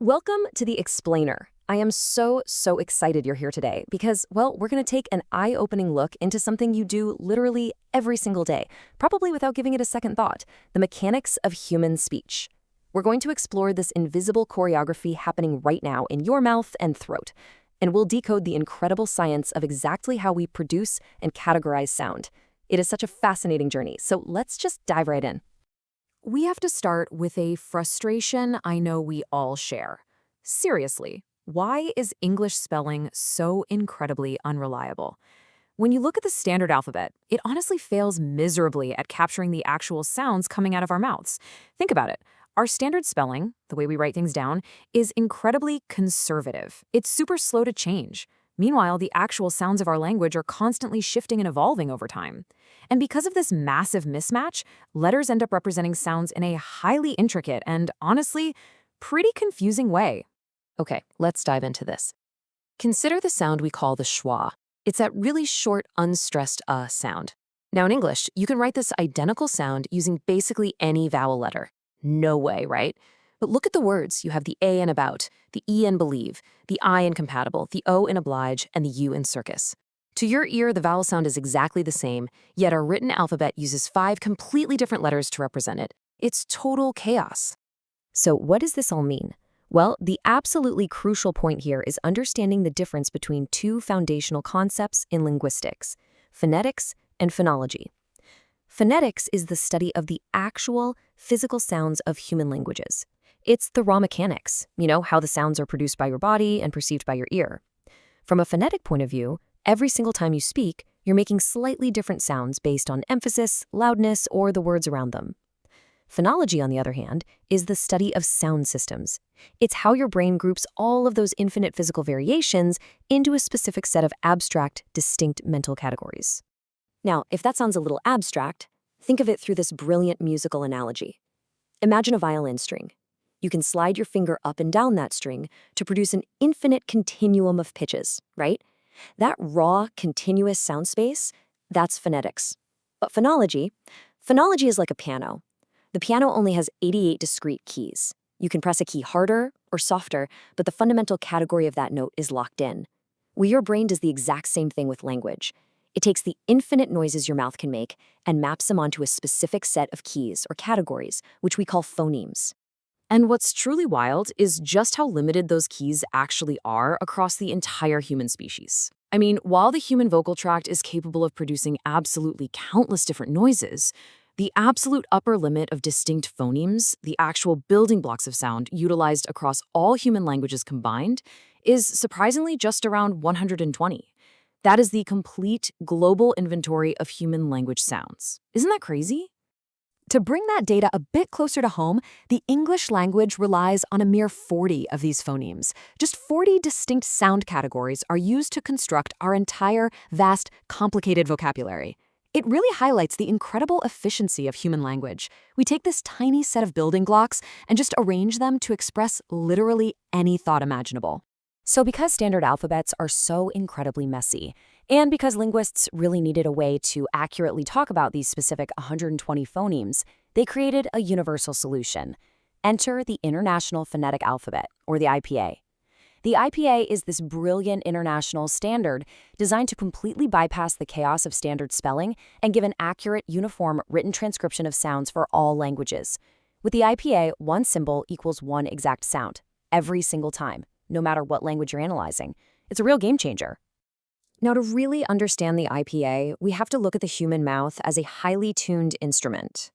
Welcome to The Explainer. I am so excited you're here today because, well, we're going to take an eye-opening look into something you do literally every single day, probably without giving it a second thought, the mechanics of human speech. We're going to explore this invisible choreography happening right now in your mouth and throat, and we'll decode the incredible science of exactly how we produce and categorize sound. It is such a fascinating journey, so let's just dive right in. We have to start with a frustration I know we all share. Seriously, why is English spelling so incredibly unreliable? When you look at the standard alphabet, it honestly fails miserably at capturing the actual sounds coming out of our mouths. Think about it. Our standard spelling, the way we write things down, is incredibly conservative. It's super slow to change. Meanwhile, the actual sounds of our language are constantly shifting and evolving over time. And because of this massive mismatch, letters end up representing sounds in a highly intricate and, honestly, pretty confusing way. Okay, let's dive into this. Consider the sound we call the schwa. It's that really short, unstressed sound. Now in English, you can write this identical sound using basically any vowel letter. No way, right? But look at the words. You have the A in about, the E in believe, the I in compatible, the O in oblige, and the U in circus. To your ear, the vowel sound is exactly the same, yet our written alphabet uses 5 completely different letters to represent it. It's total chaos. So what does this all mean? Well, the absolutely crucial point here is understanding the difference between two foundational concepts in linguistics, phonetics and phonology. Phonetics is the study of the actual physical sounds of human languages. It's the raw mechanics, how the sounds are produced by your body and perceived by your ear. From a phonetic point of view, every single time you speak, you're making slightly different sounds based on emphasis, loudness, or the words around them. Phonology, on the other hand, is the study of sound systems. It's how your brain groups all of those infinite physical variations into a specific set of abstract, distinct mental categories. Now, if that sounds a little abstract, think of it through this brilliant musical analogy. Imagine a violin string. You can slide your finger up and down that string to produce an infinite continuum of pitches, right? That raw, continuous sound space, that's phonetics. But phonology is like a piano. The piano only has 88 discrete keys. You can press a key harder or softer, but the fundamental category of that note is locked in. Well, your brain does the exact same thing with language. It takes the infinite noises your mouth can make and maps them onto a specific set of keys or categories, which we call phonemes. And what's truly wild is just how limited those keys actually are across the entire human species. I mean, while the human vocal tract is capable of producing absolutely countless different noises, the absolute upper limit of distinct phonemes, the actual building blocks of sound utilized across all human languages combined, is surprisingly just around 120. That is the complete global inventory of human language sounds. Isn't that crazy? To bring that data a bit closer to home, the English language relies on a mere 40 of these phonemes. Just 40 distinct sound categories are used to construct our entire, vast, complicated vocabulary. It really highlights the incredible efficiency of human language. We take this tiny set of building blocks and just arrange them to express literally any thought imaginable. So because standard alphabets are so incredibly messy, and because linguists really needed a way to accurately talk about these specific 120 phonemes, they created a universal solution. Enter the International Phonetic Alphabet, or the IPA. The IPA is this brilliant international standard designed to completely bypass the chaos of standard spelling and give an accurate, uniform written transcription of sounds for all languages. With the IPA, one symbol equals one exact sound, every single time, no matter what language you're analyzing. It's a real game changer. Now, to really understand the IPA, we have to look at the human mouth as a highly tuned instrument.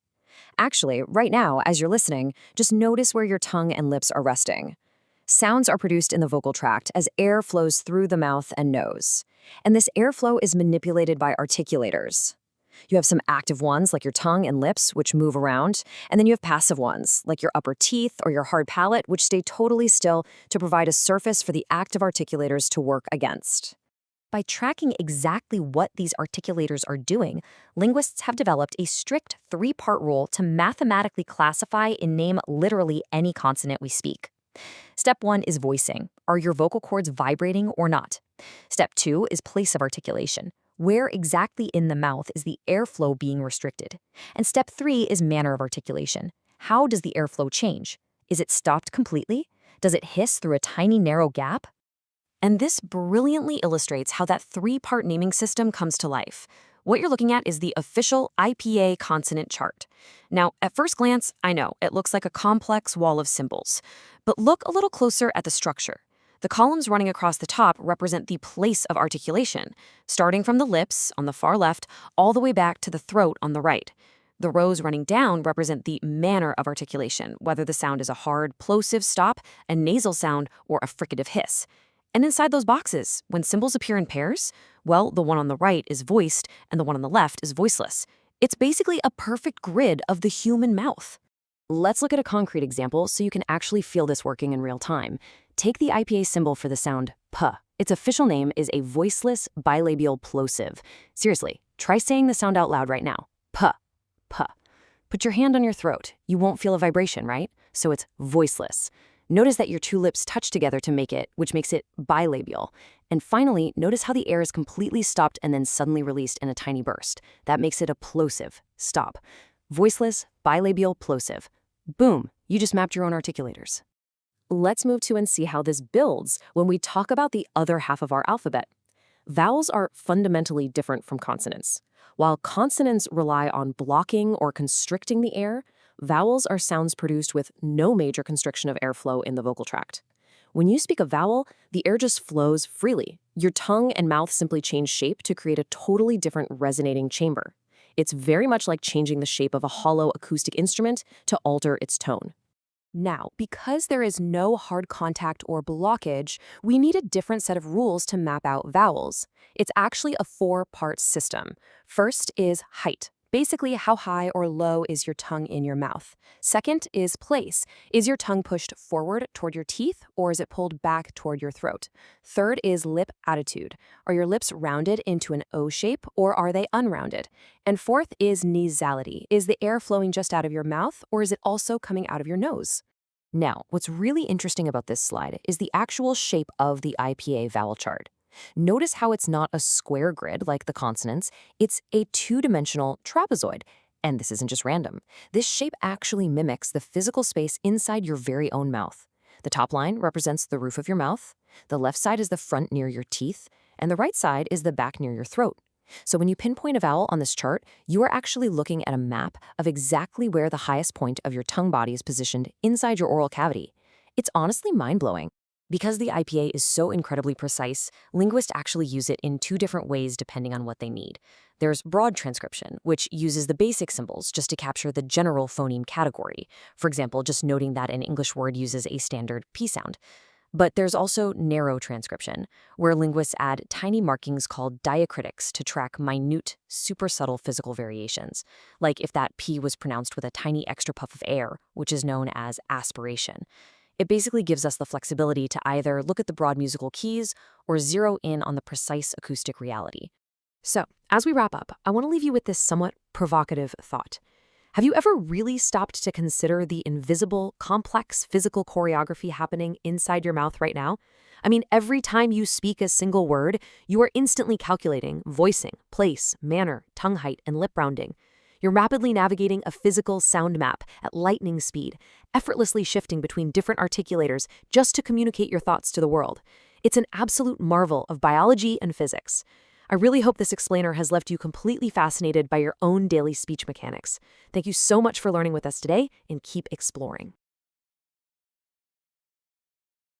Actually, right now, as you're listening, just notice where your tongue and lips are resting. Sounds are produced in the vocal tract as air flows through the mouth and nose. And this airflow is manipulated by articulators. You have some active ones, like your tongue and lips, which move around, and then you have passive ones, like your upper teeth or your hard palate, which stay totally still to provide a surface for the active articulators to work against. By tracking exactly what these articulators are doing, linguists have developed a strict 3-part rule to mathematically classify and name literally any consonant we speak. Step 1 is voicing. Are your vocal cords vibrating or not? Step 2 is place of articulation. Where exactly in the mouth is the airflow being restricted? And step 3 is manner of articulation. How does the airflow change? Is it stopped completely? Does it hiss through a tiny narrow gap? And this brilliantly illustrates how that three-part naming system comes to life. What you're looking at is the official IPA consonant chart. Now, at first glance, I know, it looks like a complex wall of symbols. But look a little closer at the structure. The columns running across the top represent the place of articulation, starting from the lips on the far left all the way back to the throat on the right. The rows running down represent the manner of articulation, whether the sound is a hard, plosive stop, a nasal sound, or a fricative hiss. And inside those boxes, when symbols appear in pairs, well, the one on the right is voiced and the one on the left is voiceless. It's basically a perfect grid of the human mouth. Let's look at a concrete example so you can actually feel this working in real time. Take the IPA symbol for the sound P. Its official name is a voiceless bilabial plosive. Seriously, try saying the sound out loud right now. P, P. Put your hand on your throat. You won't feel a vibration, right? So it's voiceless. Notice that your two lips touch together to make it, which makes it bilabial. And finally, notice how the air is completely stopped and then suddenly released in a tiny burst. That makes it a plosive. Stop. Voiceless, bilabial, plosive. Boom, you just mapped your own articulators. Let's move to and see how this builds when we talk about the other half of our alphabet. Vowels are fundamentally different from consonants. While consonants rely on blocking or constricting the air, vowels are sounds produced with no major constriction of airflow in the vocal tract. When you speak a vowel, the air just flows freely. Your tongue and mouth simply change shape to create a totally different resonating chamber. It's very much like changing the shape of a hollow acoustic instrument to alter its tone. Now, because there is no hard contact or blockage, we need a different set of rules to map out vowels. It's actually a four-part system. First is height. Basically, how high or low is your tongue in your mouth? Second is place. Is your tongue pushed forward toward your teeth, or is it pulled back toward your throat? Third is lip attitude. Are your lips rounded into an O shape, or are they unrounded? And fourth is nasality. Is the air flowing just out of your mouth, or is it also coming out of your nose? Now, what's really interesting about this slide is the actual shape of the IPA vowel chart. Notice how it's not a square grid like the consonants, it's a two-dimensional trapezoid. And this isn't just random. This shape actually mimics the physical space inside your very own mouth. The top line represents the roof of your mouth, the left side is the front near your teeth, and the right side is the back near your throat. So when you pinpoint a vowel on this chart, you are actually looking at a map of exactly where the highest point of your tongue body is positioned inside your oral cavity. It's honestly mind-blowing. Because the IPA is so incredibly precise, linguists actually use it in two different ways depending on what they need. There's broad transcription, which uses the basic symbols just to capture the general phoneme category. For example, just noting that an English word uses a standard P sound. But there's also narrow transcription, where linguists add tiny markings called diacritics to track minute, super subtle physical variations, like if that P was pronounced with a tiny extra puff of air, which is known as aspiration. It basically gives us the flexibility to either look at the broad musical keys or zero in on the precise acoustic reality. So, as we wrap up, I want to leave you with this somewhat provocative thought. Have you ever really stopped to consider the invisible, complex physical choreography happening inside your mouth right now? I mean, every time you speak a single word, you are instantly calculating voicing, place, manner, tongue height, and lip rounding. You're rapidly navigating a physical sound map at lightning speed, effortlessly shifting between different articulators just to communicate your thoughts to the world. It's an absolute marvel of biology and physics. I really hope this explainer has left you completely fascinated by your own daily speech mechanics. Thank you so much for learning with us today, and keep exploring.